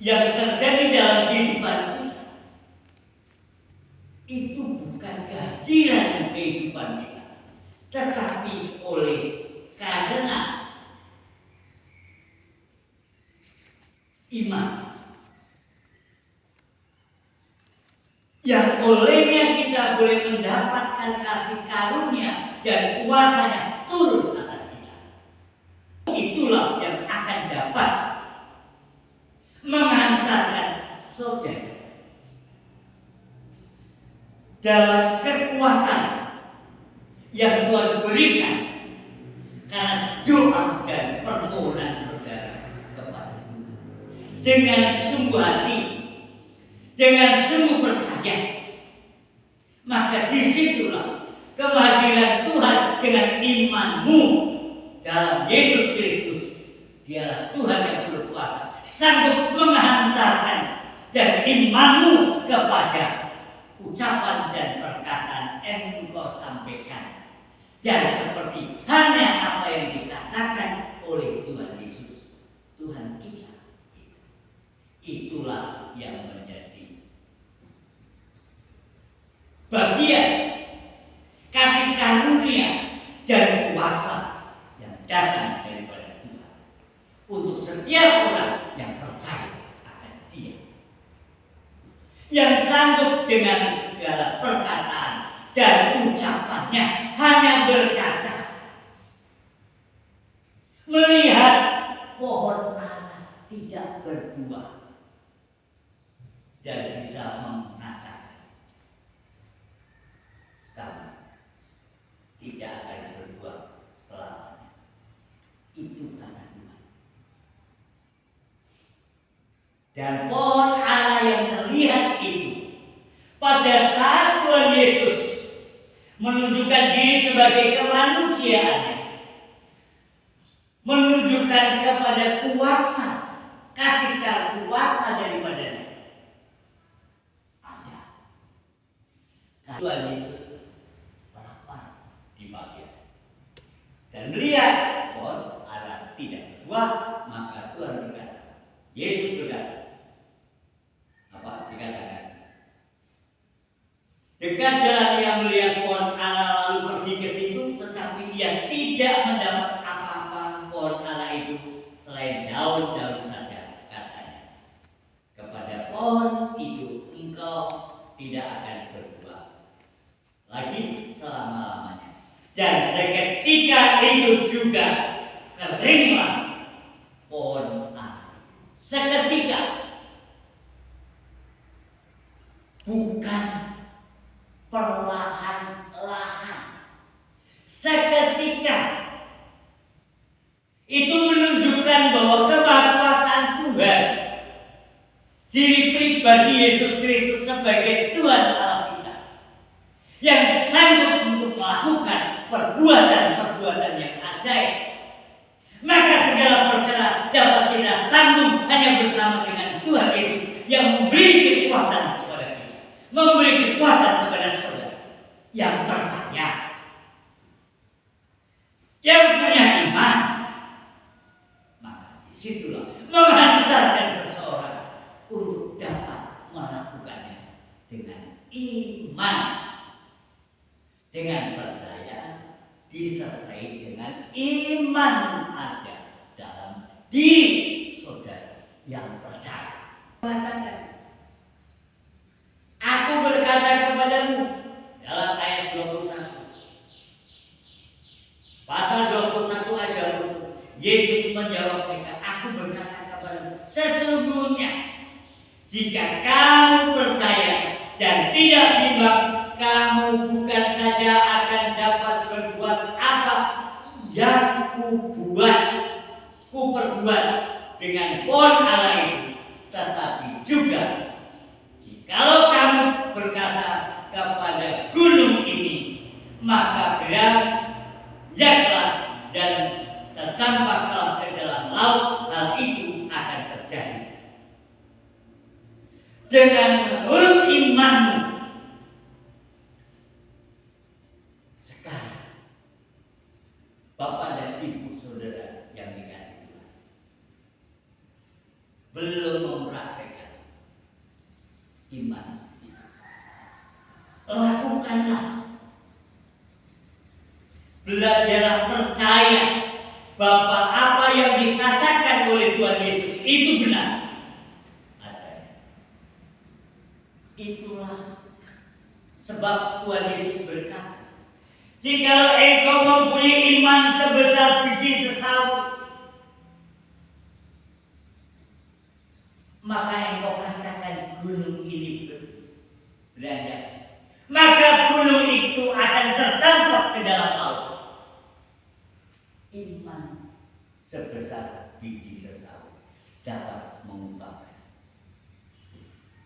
yang terjadi dalam kehidupan kita itu bukan kehadiran kehidupan kita, tetapi karena iman yang olehnya kita boleh mendapatkan kasih karunia dan kuasanya turun atas kita. Itulah yang akan dapat mengantarkan saudara dalam kekuatan yang Tuhan berikan karena doa dan permohonan saudara kepada Tuhan dengan sungguh hati, dengan sungguh percaya, maka disitulah kehadiran Tuhan dengan imanmu dalam Yesus Kristus. Dialah Tuhan yang berkuasa, sanggup menghantarkan dan imanmu kepada ucapan dan perkataan yang engkau sampaikan. Dan seperti hanya apa yang dikatakan oleh Tuhan Yesus, Tuhan kita, itulah yang menjadi bagian kasih karunia dan kuasa yang datang daripada Tuhan untuk setiap orang yang percaya akan Dia, yang sanggup dengan segala perkataan dan ucapannya hanya berkata, melihat pohon ara tidak berbuah dan bisa mengatakan kamu tidak akan berbuah selamanya. Itu kata Tuhan. Dan pohon ara yang terlihat itu pada saat Tuhan Yesus menunjukkan diri sebagai kemanusiaannya, menunjukkan kepada kuasa, kasih kuasa daripadanya ada. Tuhan Yesus lapar di pagi dan melihat pohon ara tidak berbuah, maka Tuhan berkata, Yesus berkata, apa dikatakan? Dekat jalan yang melihat pohon ara lalu pergi ke situ, tetapi ia tidak mendapat apa-apa pohon ara itu selain daun-daun saja, katanya. Kepada pohon itu engkau tidak akan berbuah lagi selama-lamanya. Dan seketika itu juga keringlah pohon ara. Seketika, bukan perlahan-lahan. Seketika itu menunjukkan bahwa kemahakuasaan Tuhan, diri pribadi Yesus Kristus sebagai Tuhan Allah kita, yang sanggup untuk melakukan perbuatan-perbuatan yang ajaib. Maka segala perkara dapat kita tanggung hanya bersama dengan Tuhan Yesus yang memberi kekuatan kepada kita, memberi kekuatan kepada saudara yang percaya, yang punya iman. Maka disitulah menghantarkan seseorang untuk dapat melakukannya dengan iman, dengan percaya, disertai dengan iman ada dalam diri saudara yang percaya. Mengatakan, aku berkata kepadamu dalam ayat 21. Pasal 21 ayat 20. Yesus menjawab mereka, aku berkata kepadamu, sesungguhnya jika kamu percaya dan tidak bimbang, kamu bukan saja akan dapat berbuat apa yang kuperbuat dengan pohon ara itu, tetapi juga jikalau kamu berkata kepada gunung ini, maka beranjaklah dan tercampaklah ke dalam laut, hal itu akan terjadi. Dengan menurut imanmu sekarang, Bapak dan Ibu saudara yang dikasihi Tuhan, belum mempraktikkan lakukanlah. Belajarlah percaya bahwa apa yang dikatakan oleh Tuhan Yesus itu benar adanya. Itulah sebab Tuhan Yesus berkata, jikalau engkau mempunyai iman sebesar biji sesawi, maka engkau katakan gunung ini beranjak, maka gunung itu akan tercampak ke dalam laut. Iman sebesar biji sesawi dapat mengubahkan.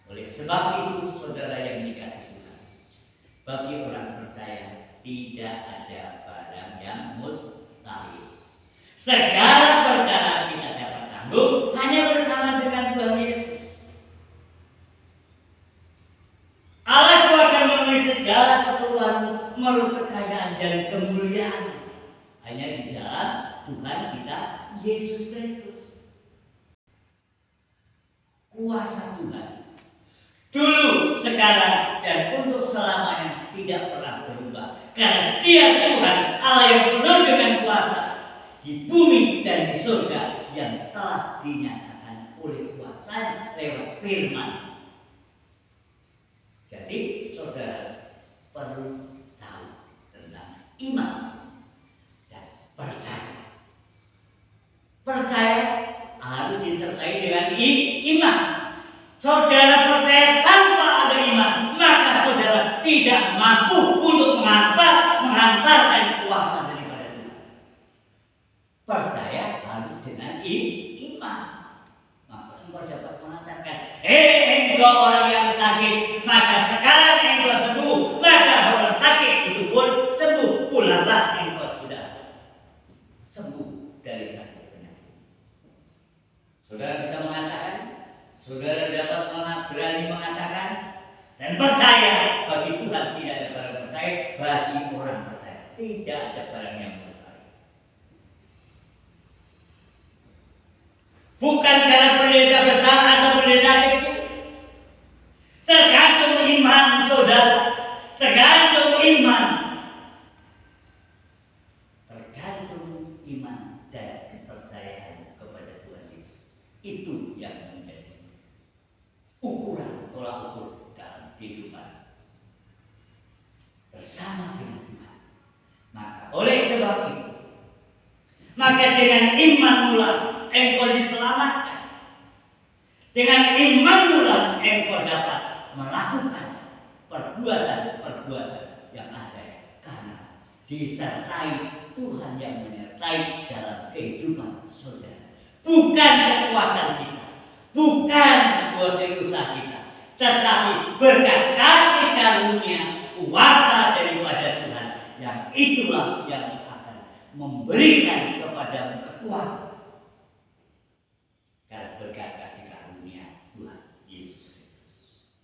Oleh sebab itu, saudara yang dikasihi Tuhan, bagi orang percaya tidak ada barang yang mustahil. Segala perkara kita dapat tanggung hanya bersama dengan Tuhan Yesus. Allah akan memenuhi segala keperluanmu melalui kekayaan dan kemuliaan hanya di dalam Tuhan kita Yesus Kristus. Kuasa Tuhan dulu, sekarang, dan untuk selamanya tidak pernah berubah. Karena Dia Tuhan Allah yang penuh dengan kuasa di bumi dan di surga, yang telah dinyatakan oleh kuasa lewat firman. Jadi saudara perlu tahu tentang iman dan percaya. Percaya harus disertai dengan iman. Saudara percaya tanpa ada iman, maka saudara tidak mampu untuk menghantarkan kuasa daripada Tuhan. Percaya harus dengan iman. Maka engkau dapat mengatakan, engkau orang yang sakit, maka sekarang engkau sembuh. Maka orang sakit itu pun sembuh. Pulanglah engkau sudah sembuh dari sakit penyakit. Saudara bisa mengatakan, saudara dapat berani mengatakan dan percaya, bagi Tuhan tidak ada barang mustahil, bagi orang percaya tidak ada barang yang mustahil. Bukan karena pendeta besar atau pendeta kecil, tergantung iman saudara, tergantung iman dan kepercayaan kepada Tuhan Yesus. Itu yang menjadi ukuran tolak ukur dalam kehidupan bersama dengan Tuhan. Maka oleh sebab itu, maka dengan iman mula engkau diselamatkan. Dengan iman mula engkau dapat melakukan perbuatan-perbuatan yang ajaib, karena disertai Tuhan yang menyertai dalam kehidupan saudara. Bukan kekuatan kita, bukan usaha kita, tetapi berkat kasih karunia kuasa daripada Tuhan, yang itulah yang akan memberikan kepadamu kekuatan. Karena berkat kasih karunia Tuhan Yesus Kristus.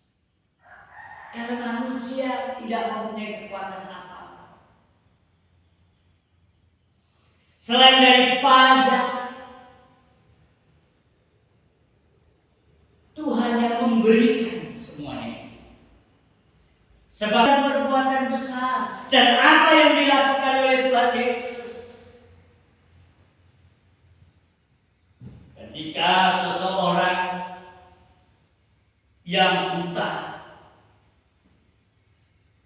Karena manusia tidak mempunyai kekuatan apa selain daripada Tuhan yang memberikan semuanya. Sebab perbuatan besar dan apa yang dilakukan oleh Tuhan Yesus. Ketika seseorang yang buta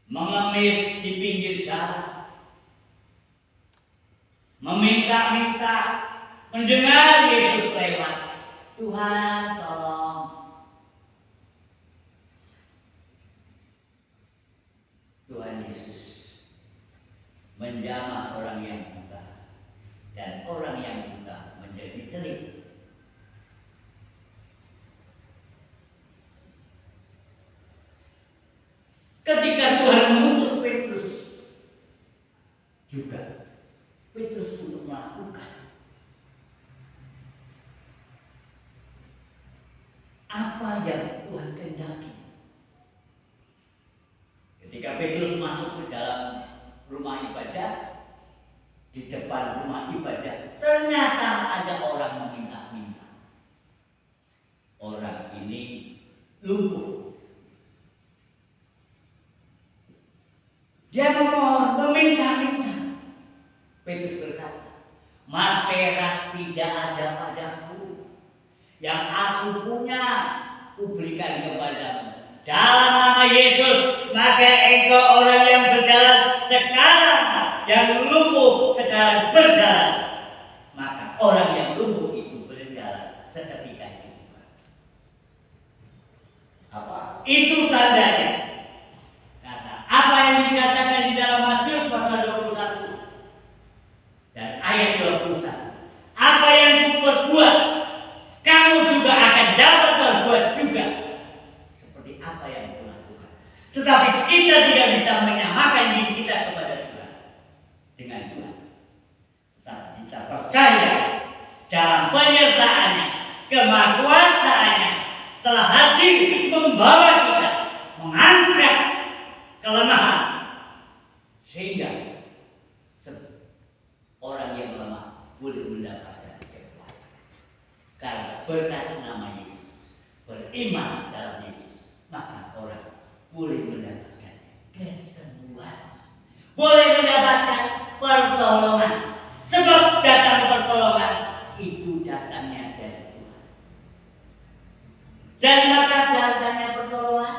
mengemis di pinggir jalan, meminta-minta, mendengar Yesus lewat, Tuhan tolong. Tuhan Yesus menjamah orang yang buta, dan orang yang buta menjadi celik. Ketika Tuhan mengutus Petrus juga, Petrus untuk melakukan apa yang Tuhan kehendaki. Ketika Petrus masuk ke dalam rumah ibadah, di depan rumah ibadah, ternyata ada orang meminta-minta. Orang ini lumpuh. Dia memohon, meminta-minta. Petrus berkata, "Mas perak tidak ada padaku. Yang aku punya, kuberikan kepadamu. Dalam nama Yesus, maka engkau orang yang berjalan sekarang, yang lumpuh sekarang berjalan." Maka orang yang lumpuh itu berjalan seketika itu juga. Apa? Itu tandanya. Kata apa yang dikatakan di dalam Matius pasal 21 dan ayat 21. Apa yang kuperbuat, kamu juga akan dapat berbuat juga seperti apa yang kulakukan. Tetapi kita tidak bisa menyamakan diri kita kepada Tuhan dengan Tuhan. Tetapi kita percaya dalam penyertaannya, kemahakuasaannya telah hadir membawa kita, mengangkat kelemahan, sehingga orang yang lemah boleh mendapatkan kekuatan. Karena berkat nama Yesus, beriman dalam Yesus, maka orang boleh mendapatkan kesembuhan, boleh mendapatkan pertolongan. Sebab datang pertolongan itu datangnya dari Tuhan. Dan maka datangnya pertolongan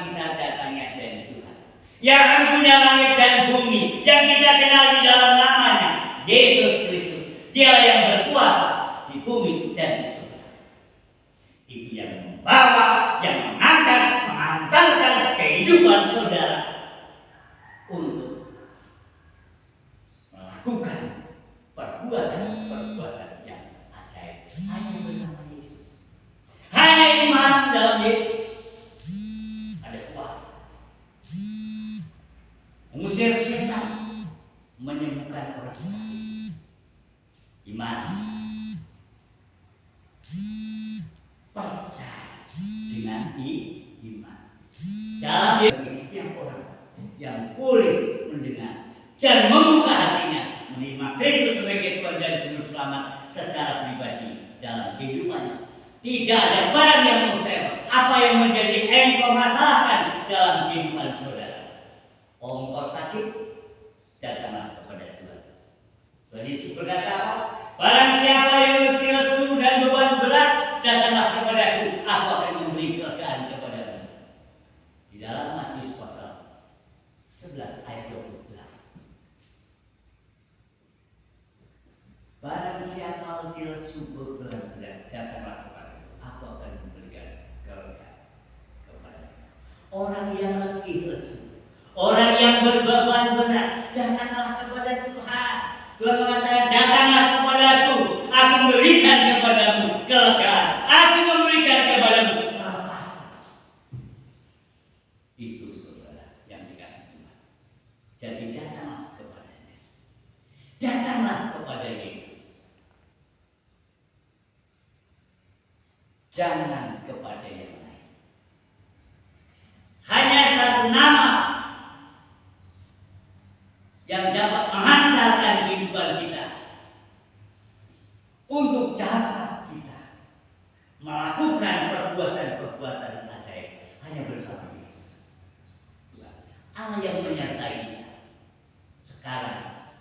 kita datangnya dari Tuhan, yang punya langit dan bumi, yang kita kenal di dalam namanya, Yesus Kristus. Dia yang berkuasa di bumi dan di surga. Itu yang membawa, yang mengangkat, mengantarkan kehidupan saudara untuk melakukan perbuatan-perbuatan yang ajaib hanya bersama Yesus. Hanya iman dalam Yesus ada kuasa mengusir setan, menyembuhkan orang sakit. Iman, percaya dengan iman dalam diri setiap orang yang boleh mendengar dan membuka hatinya menerima Kristus sebagai Tuhan dan Juru Selamat secara pribadi dalam kehidupannya. Tidak ada barang yang mustahil. Apa yang menjadi engkau masalahkan dalam kehidupan saudara? Engkau sakit, datanglah kepada Tuhan. Tuhan Yesus berkata apa? Barang siapa yang letih lesu dan beban berat, datanglah kepadaku, aku akan memberi kelegaan kepadamu. Di dalam Matius pasal 11 ayat 28. Barang siapa letih lesu beban berat, datanglah kepadaku, aku akan memberikan kelegaan kepadamu. Orang yang letih lesu, orang yang berbeban berat, datanglah kepada Tuhan. Tuhan mengatakan, datanglah kepadaku, aku memberikan kepadamu kelegaan, aku memberikan kepadamu kelepasan. Itu saudara yang dikasih Tuhan. Jadi datanglah kepadanya, datanglah kepada Yesus, jangan kepada yang lain. Hanya satu nama yang dapat menghantarkan kehidupan kita untuk dapat kita melakukan perbuatan-perbuatan ajaib hanya bersama Yesus. Allah yang menyertai kita sekarang,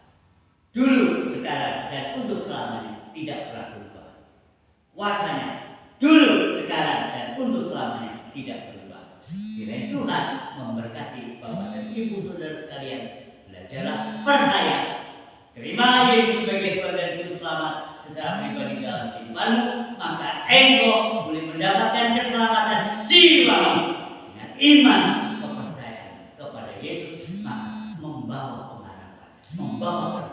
dulu, sekarang, dan untuk selamanya tidak pernah berubah. Kuasanya dulu, sekarang, dan untuk selamanya tidak berubah. Kiranya Tuhan memberkati Bapak dan Ibu saudara sekalian. Belajarlah percaya, terimalah Yesus sebagai Tuhan dan Juru Selamat secara pribadi dalam kehidupanmu, maka engkau boleh mendapatkan keselamatan jiwamu dengan iman, kepercayaan kepada Yesus, maka membawa pengharapan, membawa